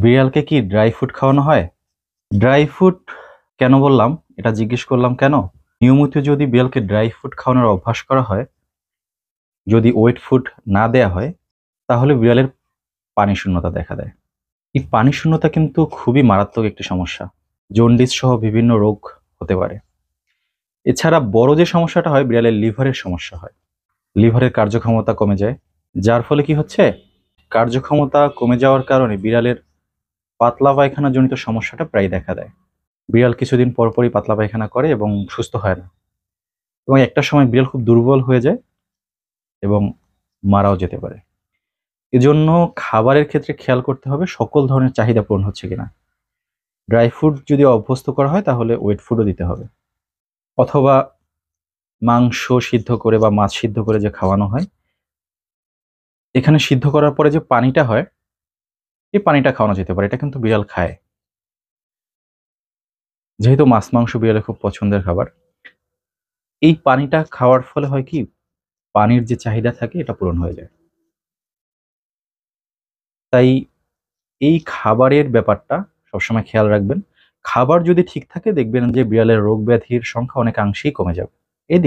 বিড়ালকে কি dry food খাওয়ানো হয়? ড্রাই ফুড কেন বললাম? এটা জিজ্ঞেস করলাম কেন? নিয়মিত যদি বিড়ালকে ড্রাই ফুড খাওয়ানোর অভ্যাস করা হয়, যদি ওয়েট ফুড না দেয়া হয়, তাহলে বিড়ালের পানি শূন্যতা দেখা দেয়। এই পানি শূন্যতা কিন্তু খুবই মারাত্মক একটি সমস্যা। জন্ডিস সহ বিভিন্ন রোগ হতে পারে। এছাড়া বড় যে সমস্যাটা হয় বিড়ালের লিভারের সমস্যা হয়। লিভারের কার্যক্ষমতা কমে যায়। যার ফলে কি হচ্ছে? কার্যক্ষমতা কমে যাওয়ার কারণে বিড়ালের পাতলা পায়খানা জনিত সমস্যাটা প্রায় দেখা দেয়। বিড়াল কিছুদিন পরপরই পাতলা পায়খানা করে এবং সুস্থ হয় না। এবং একটা সময় বিড়াল খুব দুর্বল হয়ে যায় এবং মারাও যেতে পারে। এজন্য খাবারের ক্ষেত্রে খেয়াল করতে হবে সকল ধরনের চাহিদা পূরণ হচ্ছে কিনা। ড্রাই ফুড যদি অভ্যস্ত করা হয় তাহলে ওয়েট ফুডও দিতে হবে। অথবা মাংস সিদ্ধ করে বা মাছ সিদ্ধ করে যে খাওয়ানো হয়, এখানে সিদ্ধ করার পরে যে পানিটা হয়, এই পানিটা খাওয়ানো যেতে পারে। এটা কিন্তু বিড়াল খায়। যেহেতু মাছ মাংস বিড়ালের খুব পছন্দের খাবার। এই পানিটা খাওয়ার ফলে হয় কি? পানির যে চাহিদা থাকে এটা পূরণ হয়ে যায়। তাই এই খাবারের ব্যাপারটা সবসময় খেয়াল রাখবেন। খাবার যদি ঠিক থাকে দেখবেন যে বিড়ালের রোগ ব্যাধির সংখ্যা অনেকাংশেই কমে যাবে।